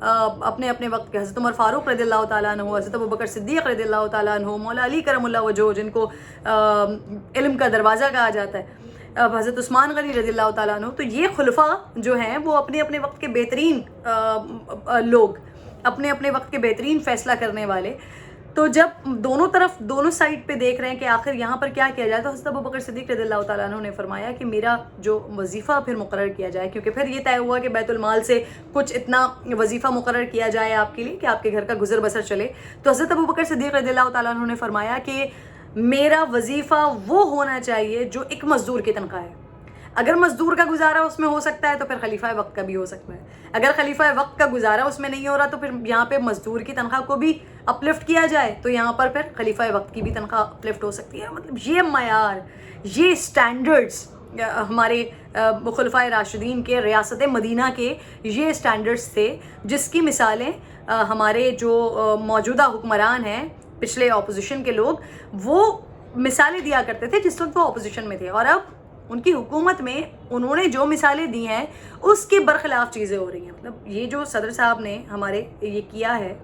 اپنے اپنے وقت کے حضرت عمر فاروق رضی اللہ تعالیٰ عنہ، حضرت ابوبکر صدیق رضی اللہ تعالیٰ عنہ، مولا علی کرم اللہ وجہہ جن کو علم کا دروازہ کہا جاتا ہے، حضرت عثمان غنی رضی اللہ تعالیٰ عنہ، تو یہ خلفاء جو ہیں وہ اپنے اپنے وقت کے بہترین لوگ، اپنے اپنے وقت کے بہترین فیصلہ کرنے والے. تو جب دونوں سائڈ پہ دیکھ رہے ہیں کہ آخر یہاں پر کیا کیا جائے، تو حضرت ابوبکر صدیق رضی اللہ تعالیٰ عنہ نے فرمایا کہ میرا جو وظیفہ پھر مقرر کیا جائے، کیونکہ پھر یہ طے ہوا کہ بیت المال سے کچھ اتنا وظیفہ مقرر کیا جائے آپ کے لیے کہ آپ کے گھر کا گزر بسر چلے. تو حضرت ابوبکر صدیق رضی اللہ تعالیٰ عنہ نے فرمایا کہ میرا وظیفہ وہ ہونا چاہیے جو ایک مزدور کی تنخواہ ہے. اگر مزدور کا گزارا اس میں ہو سکتا ہے تو پھر خلیفہ وقت کا بھی ہو سکتا ہے. اگر خلیفہ وقت کا گزارا اس میں نہیں ہو رہا تو پھر یہاں پہ مزدور کی تنخواہ کو بھی اپلفٹ کیا جائے تو یہاں پر پھر خلیفہ وقت کی بھی تنخواہ اپلفٹ ہو سکتی ہے. مطلب یہ معیار، یہ سٹینڈرڈز ہمارے خلفائے راشدین کے، ریاست مدینہ کے یہ سٹینڈرڈز تھے جس کی مثالیں ہمارے جو موجودہ حکمران ہیں، پچھلے اپوزیشن کے لوگ، وہ مثالیں دیا کرتے تھے جس وقت وہ اپوزیشن میں تھے. اور اب ان کی حکومت میں انہوں نے جو مثالیں دی ہیں اس کے برخلاف چیزیں ہو رہی ہیں. مطلب یہ جو صدر صاحب نے ہمارے یہ کیا ہے،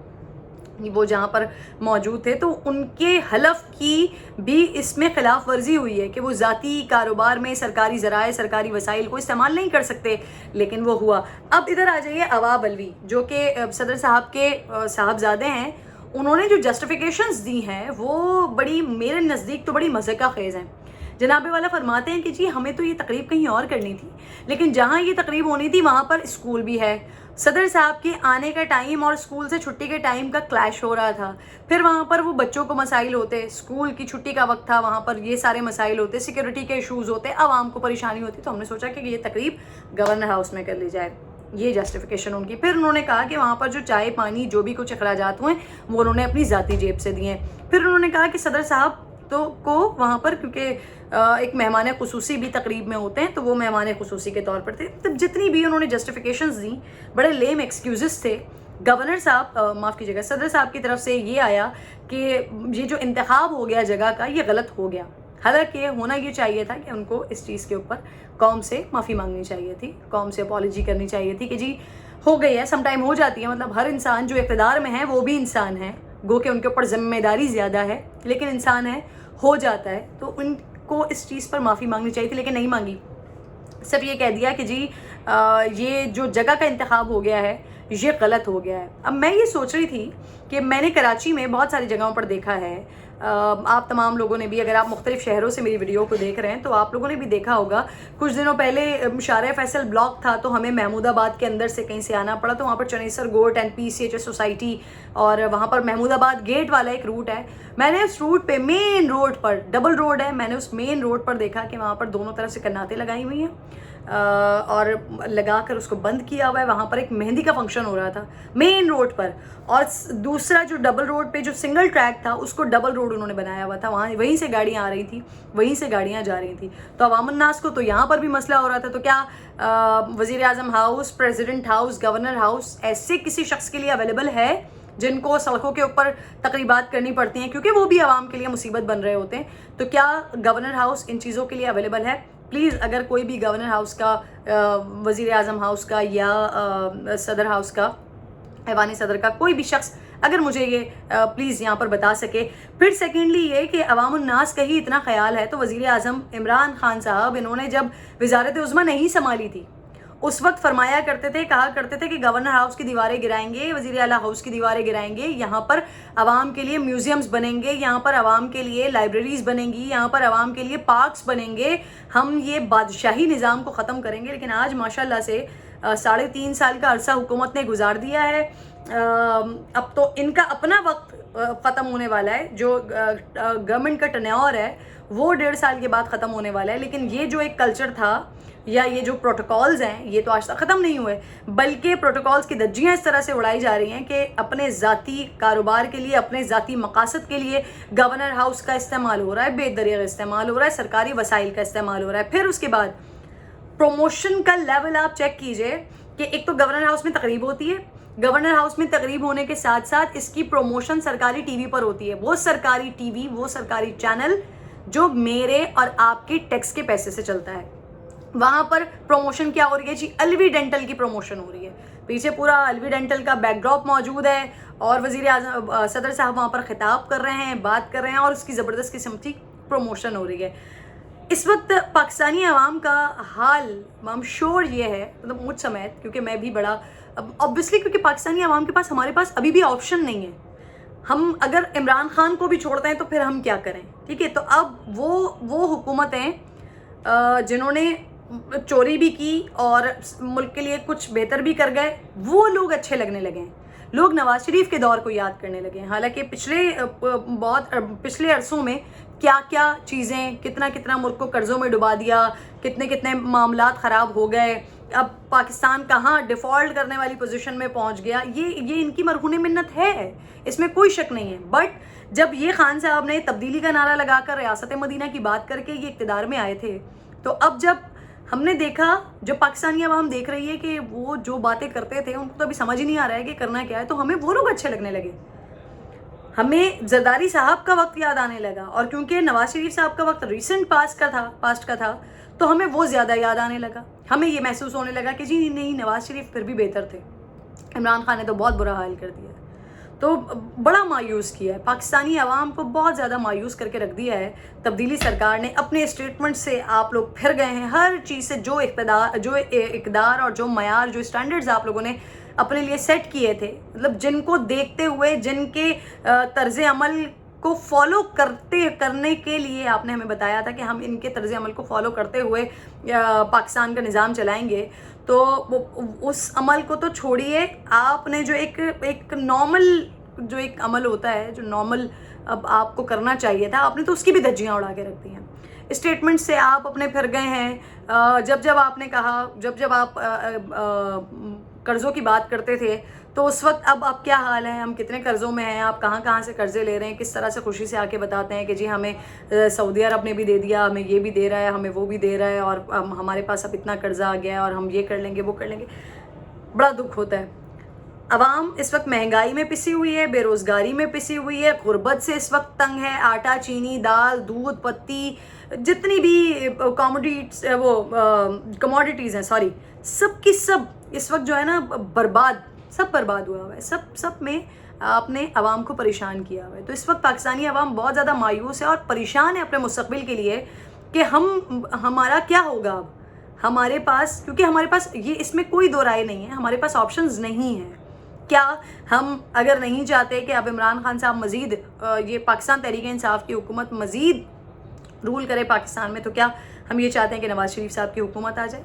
وہ جہاں پر موجود تھے تو ان کے حلف کی بھی اس میں خلاف ورزی ہوئی ہے کہ وہ ذاتی کاروبار میں سرکاری ذرائع، سرکاری وسائل کو استعمال نہیں کر سکتے، لیکن وہ ہوا. اب ادھر آ جائیے عوا بلوی جو کہ صدر صاحب کے صاحبزادے ہیں. انہوں نے جو جسٹیفیکیشنز دی ہیں وہ بڑی، میرے نزدیک تو بڑی مزے کا خیز ہیں. جناب والا فرماتے ہیں کہ جی ہمیں تو یہ تقریب کہیں اور کرنی تھی، لیکن جہاں یہ تقریب ہونی تھی وہاں پر اسکول بھی ہے. صدر صاحب کے آنے کا ٹائم اور اسکول سے چھٹی کے ٹائم کا کلیش ہو رہا تھا. پھر وہاں پر وہ بچوں کو مسائل ہوتے، اسکول کی چھٹی کا وقت تھا، وہاں پر یہ سارے مسائل ہوتے، سیکیورٹی کے ایشوز ہوتے، عوام کو پریشانی ہوتی. تو ہم نے سوچا کہ یہ تقریب گورنر ہاؤس میں کر لی جائے. یہ جسٹیفیکیشن ان کی. پھر انہوں نے کہا کہ وہاں پر جو چائے پانی جو بھی کچھ اخراجات ہوئے وہ انہوں نے اپنی ذاتی جیب سے دیے. پھر انہوں نے کہا کہ صدر صاحب کو وہاں پر، کیونکہ ایک مہمان خصوصی بھی تقریب میں ہوتے ہیں تو وہ مہمان خصوصی کے طور پر تھے. تب جتنی بھی انہوں نے جسٹیفیکیشنز دیں بڑے لیم ایکسکیوزز تھے. گورنر صاحب معاف کیجیے گا، صدر صاحب کی طرف سے یہ آیا کہ یہ جو انتخاب ہو گیا جگہ کا یہ غلط ہو گیا. حالانکہ ہونا یہ چاہیے تھا کہ ان کو اس چیز کے اوپر قوم سے معافی مانگنی چاہیے تھی، قوم سے اپالوجی کرنی چاہیے تھی کہ جی ہو گئی ہے، سم ٹائم ہو جاتی ہے. مطلب ہر انسان جو اقتدار میں ہے وہ بھی انسان ہے، گو کہ ان کے اوپر ذمہ داری زیادہ ہے لیکن انسان ہے، ہو جاتا ہے. تو ان کو اس چیز پر معافی مانگنی چاہیے تھی لیکن نہیں مانگی. صرف یہ کہہ دیا کہ جی یہ جو جگہ کا انتخاب ہو گیا ہے یہ غلط ہو گیا ہے. اب میں یہ سوچ رہی تھی کہ میں نے کراچی میں بہت ساری جگہوں پر دیکھا ہے، آپ تمام لوگوں نے بھی، اگر آپ مختلف شہروں سے میری ویڈیو کو دیکھ رہے ہیں تو آپ لوگوں نے بھی دیکھا ہوگا. کچھ دنوں پہلے شارع فیصل بلاک تھا تو ہمیں محمود آباد کے اندر سے کہیں سے آنا پڑا. تو وہاں پر چنیسر گوٹ اینڈ PCHS سوسائٹی اور وہاں پر محمود آباد گیٹ والا ایک روٹ ہے. میں نے اس روٹ پہ، مین روڈ پر، ڈبل روڈ ہے، میں نے اس مین روڈ پر دیکھا کہ وہاں پر دونوں طرف سے کناتے لگائی ہوئی ہیں اور لگا کر اس کو بند کیا ہوا ہے. وہاں پر ایک مہندی کا فنکشن ہو رہا تھا مین روڈ پر، اور دوسرا جو ڈبل روڈ پہ جو سنگل ٹریک تھا اس کو ڈبل روڈ انہوں نے بنایا ہوا تھا. وہیں سے گاڑیاں آ رہی تھیں، وہیں سے گاڑیاں جا رہی تھیں. تو عوام الناس کو تو یہاں پر بھی مسئلہ ہو رہا تھا. تو کیا وزیر اعظم house, president house, governor house ایسے کسی شخص کے لیے اویلیبل ہے جن کو سڑکوں کے اوپر تقریبات کرنی پڑتی ہیں کیونکہ وہ بھی عوام کے لیے مصیبت بن رہے ہوتے ہیں؟ تو کیا گورنر ہاؤس ان چیزوں کے لیے اویلیبل ہے؟ پلیز اگر کوئی بھی گورنر ہاؤس کا، وزیر اعظم ہاؤس کا یا صدر ہاؤس کا، ایوان صدر کا کوئی بھی شخص اگر مجھے یہ پلیز یہاں پر بتا سکے. پھر سیکنڈلی یہ کہ عوام الناس کا ہی اتنا خیال ہے تو وزیر اعظم عمران خان صاحب، انہوں نے جب وزارت عظمیٰ نہیں سنبھالی تھی اس وقت فرمایا کرتے تھے، کہا کرتے تھے کہ گورنر ہاؤس کی دیواریں گرائیں گے، وزیر اعلیٰ ہاؤس کی دیواریں گرائیں گے، یہاں پر عوام کے لیے میوزیمز بنیں گے، یہاں پر عوام کے لیے لائبریریز بنیں گی، یہاں پر عوام کے لیے پارکس بنیں گے، ہم یہ بادشاہی نظام کو ختم کریں گے. لیکن آج ماشاءاللہ سے 3.5 سال کا عرصہ حکومت نے گزار دیا ہے. اب تو ان کا اپنا وقت ختم ہونے والا ہے. جو گورنمنٹ کا ٹینیور ہے وہ 1.5 سال کے بعد ختم ہونے والا ہے. لیکن یہ جو ایک کلچر تھا یا یہ جو پروٹوکالز ہیں یہ تو آج تک ختم نہیں ہوئے، بلکہ پروٹوکالز کی دھجیاں اس طرح سے اڑائی جا رہی ہیں کہ اپنے ذاتی کاروبار کے لیے، اپنے ذاتی مقاصد کے لیے گورنر ہاؤس کا استعمال ہو رہا ہے، بے دریغ استعمال ہو رہا ہے، سرکاری وسائل کا استعمال ہو رہا ہے. پھر اس کے بعد پروموشن کا لیول آپ چیک کیجئے کہ ایک تو گورنر ہاؤس میں تقریب ہوتی ہے، گورنر ہاؤس میں تقریب ہونے کے ساتھ ساتھ اس کی پروموشن سرکاری ٹی وی پر ہوتی ہے. وہ سرکاری ٹی وی، وہ سرکاری چینل جو میرے اور آپ کے ٹیکس کے پیسے سے چلتا ہے. وہاں پر پروموشن کیا ہو رہی ہے جی؟ الوی ڈینٹل کی پروموشن ہو رہی ہے. پیچھے پورا الوی ڈینٹل کا بیک ڈراپ موجود ہے اور وزیر اعظم صدر صاحب وہاں پر خطاب کر رہے ہیں، بات کر رہے ہیں اور اس کی زبردست قسم کی پروموشن ہو رہی ہے. اس وقت پاکستانی عوام کا حال ہم شور یہ ہے، مطلب مجھ سمیت، کیونکہ میں بھی بڑا obviously کیونکہ پاکستانی عوام کے پاس ہمارے پاس ابھی بھی آپشن نہیں ہے. ہم اگر عمران خان کو بھی چھوڑتے ہیں تو پھر ہم کیا کریں؟ ٹھیک ہے، تو اب وہ حکومتیں جنہوں نے چوری بھی کی اور ملک کے لیے کچھ بہتر بھی کر گئے، وہ لوگ اچھے لگنے لگے ہیں. لوگ نواز شریف کے دور کو یاد کرنے لگے ہیں، حالانکہ پچھلے عرصوں میں کیا کیا چیزیں، کتنا ملک کو قرضوں میں ڈبا دیا، کتنے معاملات خراب ہو گئے، اب پاکستان کہاں ڈیفالٹ کرنے والی پوزیشن میں پہنچ گیا. یہ ان کی مرہون منت ہے، اس میں کوئی شک نہیں ہے. بٹ جب یہ خان صاحب نے تبدیلی کا نعرہ لگا کر ریاست مدینہ کی بات کر کے یہ اقتدار میں آئے تھے، تو اب جب ہم نے دیکھا، جو پاکستانی عوام دیکھ رہی ہے کہ وہ جو باتیں کرتے تھے ان کو تو ابھی سمجھ ہی نہیں آ رہا ہے کہ کرنا کیا ہے، تو ہمیں وہ لوگ اچھے لگنے لگے. ہمیں زرداری صاحب کا وقت یاد آنے لگا، اور کیونکہ نواز شریف صاحب کا وقت ریسنٹ پاسٹ کا تھا تو ہمیں وہ زیادہ یاد آنے لگا. ہمیں یہ محسوس ہونے لگا کہ جی نہیں، نواز شریف پھر بھی بہتر تھے، عمران خان نے تو بہت برا حال کر دیا. تو بڑا مایوس کیا ہے پاکستانی عوام کو، بہت زیادہ مایوس کر کے رکھ دیا ہے تبدیلی سرکار نے. اپنے اسٹیٹمنٹ سے آپ لوگ پھر گئے ہیں، ہر چیز سے جو اقدار اور جو معیار، جو اسٹینڈرڈز آپ لوگوں نے اپنے لیے سیٹ کیے تھے، مطلب جن کو دیکھتے ہوئے، جن کے طرز عمل کو فالو کرنے کے لیے آپ نے ہمیں بتایا تھا کہ ہم ان کے طرز عمل کو فالو کرتے ہوئے پاکستان کا نظام چلائیں گے، تو اس عمل کو تو چھوڑیے. آپ نے جو ایک نارمل جو ایک عمل ہوتا ہے، جو نارمل اب آپ کو کرنا چاہیے تھا، آپ نے تو اس کی بھی دھجیاں اڑا کے رکھ دی ہیں. اسٹیٹمنٹ سے آپ اپنے پھر گئے ہیں. جب آپ نے کہا، جب آپ قرضوں کی بات کرتے تھے تو اس وقت اب کیا حال ہے، ہم کتنے قرضوں میں ہیں، آپ کہاں سے قرضے لے رہے ہیں، کس طرح سے خوشی سے آ کے بتاتے ہیں کہ جی ہمیں سعودی عرب نے بھی دے دیا، ہمیں یہ بھی دے رہا ہے، ہمیں وہ بھی دے رہا ہے، اور ہمارے پاس اب اتنا قرضہ آ گیا ہے اور ہم یہ کر لیں گے، وہ کر لیں گے. بڑا دکھ ہوتا ہے. عوام اس وقت مہنگائی میں پسی ہوئی ہے، بے روزگاری میں پسی ہوئی ہے، غربت سے اس وقت تنگ ہے. آٹا، چینی، دال، دودھ، پتی، جتنی بھی کموڈیٹیز ہیں، سب کی سب اس وقت جو ہے نا سب برباد ہوا ہوا ہے. سب میں آپ نے عوام کو پریشان کیا ہوا ہے. تو اس وقت پاکستانی عوام بہت زیادہ مایوس ہے اور پریشان ہے اپنے مستقبل کے لیے کہ ہمارا کیا ہوگا اب. ہمارے پاس، کیونکہ ہمارے پاس یہ اس میں کوئی دو رائے نہیں ہے، ہمارے پاس آپشنز نہیں ہیں. کیا ہم اگر نہیں چاہتے کہ اب عمران خان صاحب مزید یہ پاکستان تحریک انصاف کی حکومت مزید رول کرے پاکستان میں، تو کیا ہم یہ چاہتے ہیں کہ نواز شریف صاحب کی حکومت آ جائے؟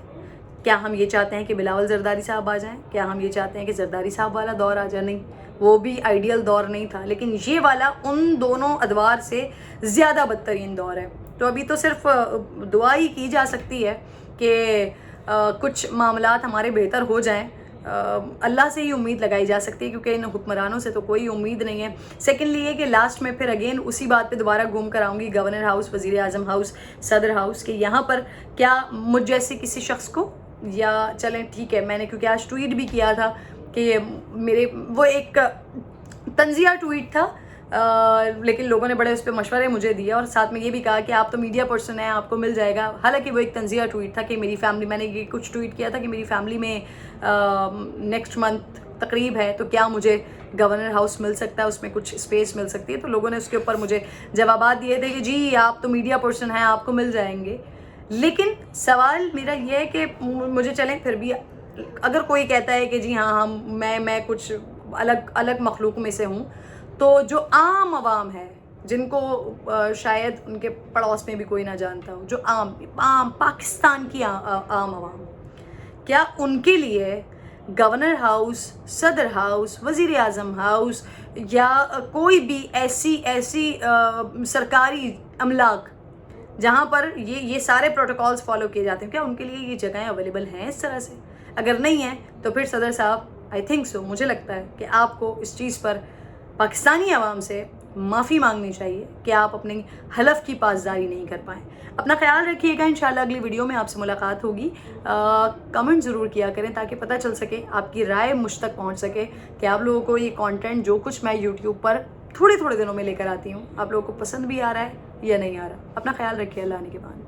کیا ہم یہ چاہتے ہیں کہ بلاول زرداری صاحب آ جائیں؟ کیا ہم یہ چاہتے ہیں کہ زرداری صاحب والا دور آ جائے؟ نہیں، وہ بھی آئیڈیل دور نہیں تھا، لیکن یہ والا ان دونوں ادوار سے زیادہ بدترین دور ہے. تو ابھی تو صرف دعا ہی کی جا سکتی ہے کہ کچھ معاملات ہمارے بہتر ہو جائیں. اللہ سے ہی امید لگائی جا سکتی ہے، کیونکہ ان حکمرانوں سے تو کوئی امید نہیں ہے. سیکنڈلی یہ کہ لاسٹ میں پھر اگین اسی بات پہ دوبارہ گھوم کر آؤں گی، گورنر ہاؤس، وزیر اعظم ہاؤس، صدر ہاؤس، کہ یہاں پر کیا مجھ جیسے کسی شخص کو، یا چلیں ٹھیک ہے، میں نے کیونکہ آج ٹویٹ بھی کیا تھا کہ وہ ایک تنزیہ ٹویٹ تھا، لیکن لوگوں نے بڑے اس پہ مشورے مجھے دیے اور ساتھ میں یہ بھی کہا کہ آپ تو میڈیا پرسن ہیں، آپ کو مل جائے گا. حالانکہ وہ ایک تنزیہ ٹویٹ تھا کہ میری فیملی، میں نے یہ کچھ ٹویٹ کیا تھا کہ میری فیملی میں نیکسٹ منتھ تقریب ہے، تو کیا مجھے گورنر ہاؤس مل سکتا ہے، اس میں کچھ اسپیس مل سکتی ہے. تو لوگوں نے اس کے اوپر مجھے جوابات دیے تھے کہ جی آپ تو میڈیا پرسن ہیں، آپ کو مل جائیں گے. لیکن سوال میرا یہ ہے کہ مجھے چلیں پھر بھی اگر کوئی کہتا ہے کہ جی ہاں میں کچھ الگ مخلوق میں سے ہوں، تو جو عام عوام ہے، جن کو شاید ان کے پڑوس میں بھی کوئی نہ جانتا ہو، جو عام پاکستان کی عام عوام، کیا ان کے لیے گورنر ہاؤس، صدر ہاؤس، وزیر اعظم ہاؤس یا کوئی بھی ایسی سرکاری املاک جہاں پر یہ سارے پروٹوکالز فالو کیے جاتے ہیں، کیا ان کے لیے یہ جگہیں اویلیبل ہیں اس طرح سے؟ اگر نہیں ہیں تو پھر صدر صاحب آئی تھنک سو، مجھے لگتا ہے کہ آپ کو اس چیز پر پاکستانی عوام سے معافی مانگنی چاہیے کہ آپ اپنے حلف کی پاسداری نہیں کر پائیں. اپنا خیال رکھیے گا. انشاءاللہ اگلی ویڈیو میں آپ سے ملاقات ہوگی. کمنٹ ضرور کیا کریں تاکہ پتہ چل سکے، آپ کی رائے مجھ تک پہنچ سکے کہ آپ لوگوں کو یہ کانٹینٹ جو کچھ میں یوٹیوب پر تھوڑے دنوں میں لے کر آتی ہوں، آپ لوگوں کو پسند بھی آ رہا ہے یا نہیں آ رہا. اپنا خیال رکھیے. اللہ نے کے بعد.